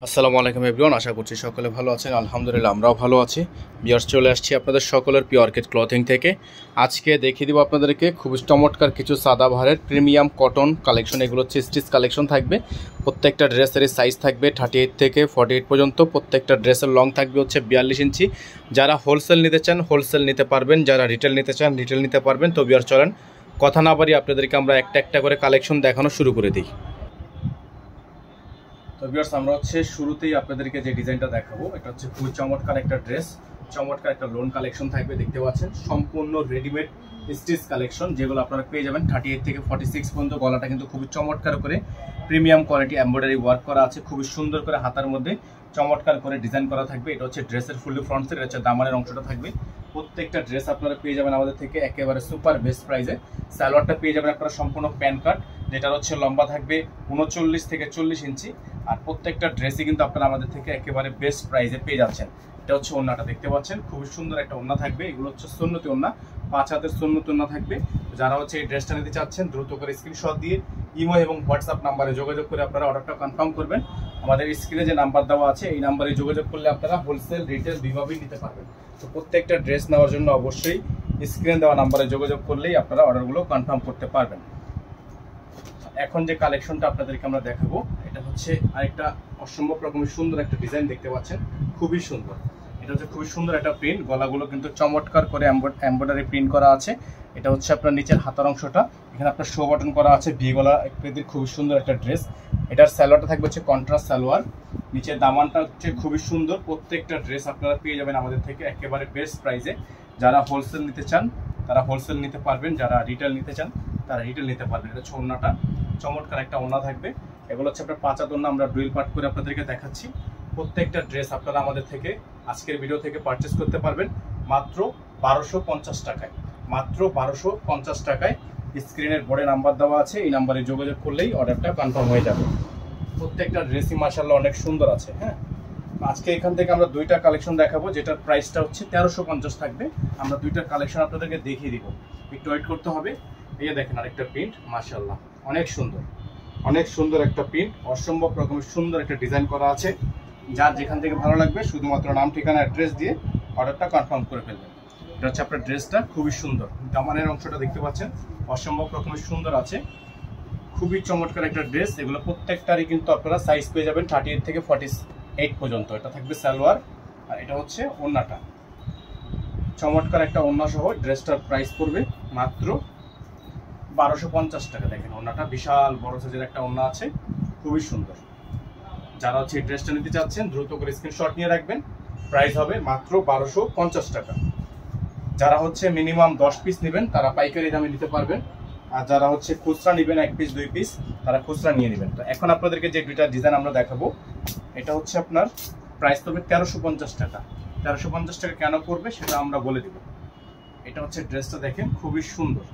আসসালামু আলাইকুম এভরিওয়ান, আশা করছি সকলে ভালো আছেন। আলহামদুলিল্লাহ আমরাও ভালো আছি। ভিউয়ার্স, চলে আসছি আপনাদের সকলের প্রিয় অর্কিড ক্লথিং থেকে। আজকে দেখিয়ে দিব আপনাদেরকে খুব চমৎকার কিছু সাদাবাহারের প্রিমিয়াম কটন কালেকশন। এগুলো হচ্ছে স্টিচ কালেকশন থাকবে। প্রত্যেকটা ড্রেসের সাইজ থাকবে 38 থেকে 48 পর্যন্ত। প্রত্যেকটা ড্রেসের লং থাকবে হচ্ছে 42 ইঞ্চি। যারা হোলসেল নিতে চান হোলসেল নিতে পারবেন, যারা রিটেল নিতে চান রিটেল নিতে পারবেন। তো ভিউয়ার্স চলেন কথা না বাড়িয়ে আপনাদেরকে আমরা একটা একটা করে কালেকশন দেখানো শুরু করে দিই। তো ভিউয়ার্স, আমরা হচ্ছে শুরুতেই আপনাদেরকে যে ডিজাইনটা দেখাবো, এটা হচ্ছে খুবই চমৎকার একটা ড্রেস, চমৎকার একটা লোন কালেকশন থাকবে। দেখতে পাচ্ছেন সম্পূর্ণ রেডিমেড স্টিচ কালেকশন, যেগুলো আপনারা পেয়ে যাবেন 38 থেকে 46 পর্যন্ত। গলাটা কিন্তু খুবই চমৎকার করে প্রিমিয়াম কোয়ালিটি এমব্রয়ডারি ওয়ার্ক করা আছে, খুবই সুন্দর করে হাতার মধ্যে চমৎকার করে ডিজাইন করা থাকবে। এটা হচ্ছে ড্রেসের ফুললি ফ্রন্ট সাইড, এটা হচ্ছে দামানের অংশটা থাকবে। প্রত্যেকটা ড্রেস আপনারা পেয়ে যাবেন আমাদের থেকে একেবারে সুপার বেস্ট প্রাইসে। সালোয়ারটা পেয়ে যাবেন আপনারা সম্পূর্ণ প্যান কাট, যেটা হচ্ছে লম্বা থাকবে 39 থেকে 40 ইঞ্চি। আর প্রত্যেকটা ড্রেসই কিন্তু আপনারা আমাদের থেকে একেবারে বেস্ট প্রাইসে পেয়ে যাচ্ছেন। এটা হচ্ছে ওন্নাটা, দেখতে পাচ্ছেন খুবই সুন্দর একটা ওন্না থাকবে। এগুলো হচ্ছে সুন্নতি ওন্না, 5 হাতের সুন্নতি ওন্না থাকবে। যারা হচ্ছে এই ড্রেসটা নিতে চাচ্ছেন দ্রুত করে স্ক্রিনশট দিয়ে ইমো এবং হোয়াটসঅ্যাপ নাম্বারে যোগাযোগ করে আপনারা অর্ডারটা কনফার্ম করবেন। আমাদের স্ক্রিনে যে নাম্বার দেওয়া আছে এই নাম্বারে যোগাযোগ করলে আপনারা হোলসেল রিটেল দুইভাবেই নিতে পারবেন। তো প্রত্যেকটা ড্রেস নেওয়ার জন্য অবশ্যই স্ক্রিনে দেওয়া নাম্বারে যোগাযোগ করলেই আপনারা অর্ডারগুলো কনফার্ম করতে পারবেন। এখন যে কালেকশনটা আপনাদেরকে আমরা দেখাবো, এটা হচ্ছে আরেকটা অসম্ভব রকমের সুন্দর একটা ডিজাইন, দেখতে পাচ্ছেন খুবই সুন্দর। এটা হচ্ছে খুবই সুন্দর একটা প্রিন্ট, গলাগুলো কিন্তু চমৎকার করে এমব্রয়ডারি প্রিন্ট করা আছে। এটা হচ্ছে আপনার নিচের হাতার অংশটা, এখানে আপনার শো বাটন করা আছে, ভি গলা আকৃতির খুবই সুন্দর একটা ড্রেস। এটার সালোয়ারটা থাকবে হচ্ছে কন্ট্রাস্ট সালোয়ার, নিচের দামানটা হচ্ছে খুবই সুন্দর। প্রত্যেকটা ড্রেস আপনারা পেয়ে যাবেন আমাদের থেকে একেবারে বেস্ট প্রাইসে। যারা হোলসেল নিতে চান তারা হোলসেল নিতে পারবেন, যারা রিটেল নিতে চান তারা রিটেল নিতে পারবেন। এটা হচ্ছে ওন্নাটা, চমৎকার একটা ওন্না থাকবে। এগুলো হচ্ছে আপনার 5 হাত ওন্না, আমরা ডুয়েল পার্ট করে আপনাদেরকে দেখাচ্ছি। প্রত্যেকটা ড্রেস আপনারা আমাদের থেকে আজকের ভিডিও থেকে পারচেস করতে পারবেন মাত্র 1250 টাকায়, মাত্র 1250 টাকায়। স্ক্রিনের বোর্ডে নাম্বার দেওয়া আছে, এই নাম্বারে যোগাযোগ করলেই অর্ডারটা কনফার্ম হয়ে যাবে। প্রত্যেকটা ড্রেসই মাশাআল্লাহ অনেক সুন্দর আছে। হ্যাঁ, আজকে এখান থেকে আমরা দুইটা কালেকশন দেখাবো, যেটার প্রাইসটা হচ্ছে 1350 থাকবে। আমরা দুইটা কালেকশন আপনাদেরকে দেখিয়ে দিব, একটু ওয়েট করতে হবে। এই দেখেন আরেকটা প্রিন্ট, মাশাআল্লাহ অনেক সুন্দর, অনেক সুন্দর একটা প্রিন্ট, অসম্ভব রকমের সুন্দর একটা ডিজাইন করা আছে। যার যেখান থেকে ভালো লাগবে শুধুমাত্র নাম ঠিকানা অ্যাড্রেস দিয়ে অর্ডারটা কনফার্ম করে ফেলবেন। এটা হচ্ছে আপনার ড্রেসটা, খুবই সুন্দর। দামানের অংশটা দেখতে পাচ্ছেন অসম্ভব রকমের সুন্দর আছে, খুবই চমৎকার একটা ড্রেস। এগুলো প্রত্যেকটারই কিন্তু আপনারা সাইজ পেয়ে যাবেন 38 থেকে 48 পর্যন্ত। এটা থাকবে সালোয়ার, আর এটা হচ্ছে ওন্নাটা, চমৎকার একটা ওন্না সহ ড্রেসটার প্রাইস পড়বে মাত্র 1250 টাকা। দেখেন ওন্নাটা বিশাল বড় সাইজের একটা ওন্না আছে, খুবই সুন্দর। যারা হচ্ছে এই ড্রেসটা নিতে চাচ্ছেন দ্রুত করে স্ক্রিনশট নিয়ে রাখবেন, প্রাইস হবে মাত্র 1250 টাকা। যারা হচ্ছে মিনিমাম 10 পিস নেবেন তারা পাইকারি দামে নিতে পারবেন, আর যারা হচ্ছে খুচরা নেবেন 1 পিস 2 পিস তারা খুচরা নিয়ে নেবেন। তো এখন আপনাদেরকে যে দুইটা ডিজাইন আমরা দেখাবো, এটা হচ্ছে আপনার প্রাইস পড়বে 1350 টাকা। 1350 টাকা কেন পড়বে সেটা আমরা বলে দিব। এটা হচ্ছে ড্রেসটা, দেখেন খুবই সুন্দর,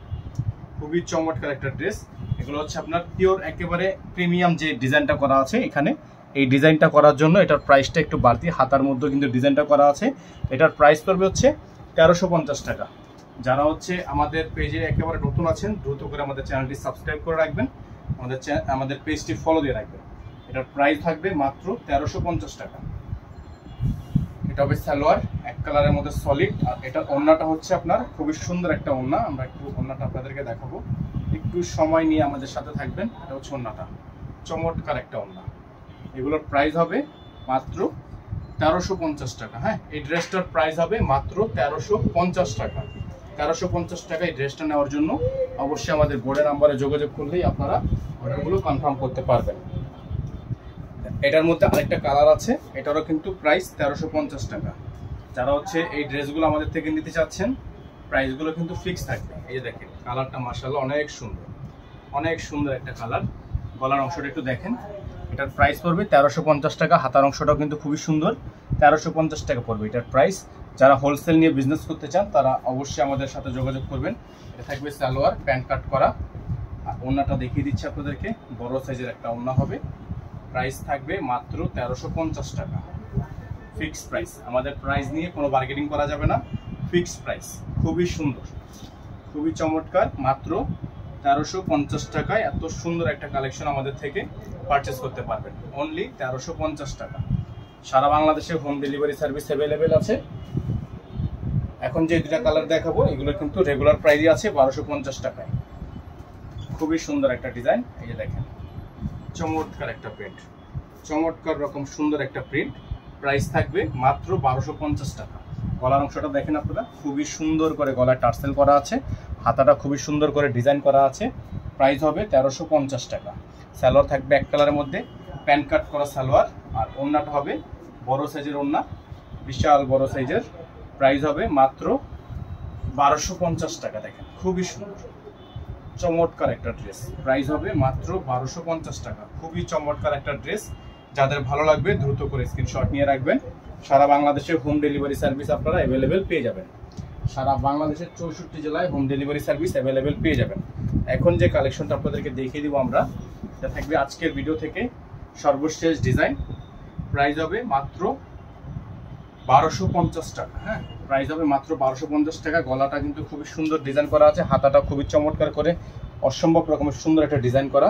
খুবই চমৎকার একটা ড্রেস। এগুলো হচ্ছে আপনার পিওর একেবারে প্রিমিয়াম যে ডিজাইনটা করা আছে এখানে, এই ডিজাইনটা করার জন্য এটার প্রাইসটা একটু বাড়তি, হাতার মধ্যে কিন্তু ডিজাইনটা করা আছে। এটার প্রাইস পড়বে হচ্ছে 1350 টাকা। যারা হচ্ছে আমাদের পেজে একেবারে নতুন আছেন দ্রুত করে আমাদের চ্যানেলটি সাবস্ক্রাইব করে রাখবেন, আমাদের পেজটি ফলো দিয়ে রাখবেন। এটার প্রাইস থাকবে মাত্র 1350 টাকা। এটা হবে সালোয়ার, এক কালারের মধ্যে সলিড। আর এটা ওন্নাটা হচ্ছে আপনার খুবই সুন্দর একটা ওন্না, আমরা একটু ওন্নাটা আপনাদেরকে দেখাবো, একটু সময় নিয়ে আমাদের সাথে থাকবেন। এটা হচ্ছে ওন্নাটা, চমৎকার একটা ওন্না। এগুলোর প্রাইস হবে মাত্র 1350 টাকা। হ্যাঁ, এই ড্রেসটার প্রাইস হবে মাত্র 1350 টাকা। 1350 টাকা এই ড্রেসটা নেওয়ার জন্য অবশ্যই আমাদের বোর্ডের নাম্বারে যোগাযোগ করলেই আপনারা অর্ডারগুলো কনফার্ম করতে পারবেন। এটার মধ্যে আরেকটা কালার আছে, এটারও কিন্তু প্রাইস 1350 টাকা। যারা হচ্ছে এই ড্রেসগুলো আমাদের থেকে নিতে চাচ্ছেন প্রাইসগুলো কিন্তু ফিক্স থাকবে। এই যে দেখেন কালারটা মাশাআল্লাহ অনেক সুন্দর, অনেক সুন্দর একটা কালার। গলার অংশটা একটু দেখেন, এটার প্রাইস পড়বে 1350 টাকা। হাতার অংশটাও কিন্তু খুবই সুন্দর, 1350 টাকা পড়বে এটার প্রাইস। যারা হোলসেল নিয়ে বিজনেস করতে চান তারা অবশ্যই আমাদের সাথে যোগাযোগ করবেন। এটা থাকবে সালোয়ার, প্যান্ট কাট করা। আর ওন্নাটা দেখিয়ে দিচ্ছি আপনাদেরকে, বড় সাইজের একটা ওন্না হবে। প্রাইস থাকবে মাত্র 1350 টাকা, ফিক্সড প্রাইস। আমাদের প্রাইস নিয়ে কোনো বার্গেনিং করা যাবে না, ফিক্সড প্রাইস। খুবই সুন্দর, খুবই চমৎকার, মাত্র 1350 টাকায় এত সুন্দর একটা কালেকশন আমাদের থেকে পারচেস করতে পারবেন অনলি 1350 টাকা। সারা বাংলাদেশে হোম ডেলিভারি সার্ভিস অ্যাভেলেবেল আছে। এখন যে দুটা কালার দেখাবো এগুলো কিন্তু রেগুলার প্রাইসই আছে 1250 টাকায়। খুবই সুন্দর একটা ডিজাইন, এই যে দেখেন চমৎকার একটা প্রিন্ট, চমৎকার রকম সুন্দর একটা প্রিন্ট। প্রাইস থাকবে মাত্র 1250 টাকা। গলার অংশটা দেখেন আপনারা, খুবই সুন্দর করে গলায় টার্সেল করা আছে, হাতাটা খুবই সুন্দর করে ডিজাইন করা আছে। প্রাইস হবে 1350 টাকা। সালোয়ার থাকবে এক কালারের মধ্যে, প্যান কাট করা সালোয়ার, আর ওড়নাটা হবে বড় সাইজের ওড়না, বিশাল বড় সাইজের। প্রাইস হবে মাত্র 1250 টাকা। দেখেন খুবই সুন্দর চমৎকার একটা ড্রেস, প্রাইস হবে মাত্র 1250 টাকা। খুবই চমৎকার একটা ড্রেস, যাদের ভালো লাগবে দ্রুত করে স্ক্রিনশট নিয়ে রাখবেন। সারা বাংলাদেশে হোম ডেলিভারি সার্ভিস আপনারা অ্যাভেলেবেল পেয়ে যাবেন। সারা বাংলাদেশের 64 জেলায় হোম ডেলিভারি সার্ভিস অ্যাভেলেবেল পেয়ে যাবেন। এখন যে কালেকশনটা আপনাদেরকে দেখিয়ে দিব আমরা, এটা থাকবে আজকের ভিডিও থেকে সর্বশেষ ডিজাইন। প্রাইস হবে মাত্র 1250 টাকা। হ্যাঁ, প্রাইস হবে মাত্র 1250 টাকা। গলাটা কিন্তু খুবই সুন্দর ডিজাইন করা আছে, হাতাটা খুবই চমৎকার করে অসম্ভব রকমের সুন্দর একটা ডিজাইন করা।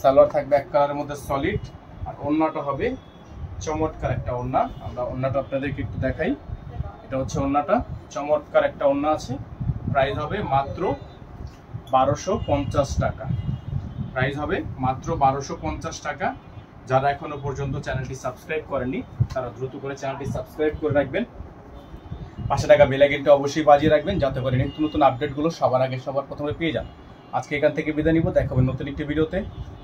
সালোয়ার থাকবে এক কালারের মধ্যে সলিড, আর ওড়নাটা হবে চমৎকার একটা ওড়না। আমরা ওড়নাটা আপনাদেরকে একটু দেখাই, এটা হচ্ছে ওড়নাটা, চমৎকার একটা ওড়না আছে। প্রাইস হবে মাত্র 1250 টাকা। প্রাইস হবে মাত্র 1250 টাকা। যারা এখনো পর্যন্ত চ্যানেলটি সাবস্ক্রাইব করেননি তারা দ্রুত করে চ্যানেলটি সাবস্ক্রাইব করে রাখবেন, পাশে থাকা বেল আইকনটা অবশ্যই বাজিয়ে রাখবেন, যাতে করে নিত্য নতুন আপডেটগুলো সবার আগে সবার প্রথমে পেয়ে যান। আজকে এখান থেকে বিদায় নিব, দেখা হবে নতুন একটি ভিডিওতে।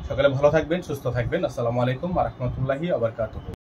সকালে ভালো থাকবেন, সুস্থ থাকবেন। আসসালামু আলাইকুম ওয়া রাহমাতুল্লাহি ওয়া বারাকাতুহু।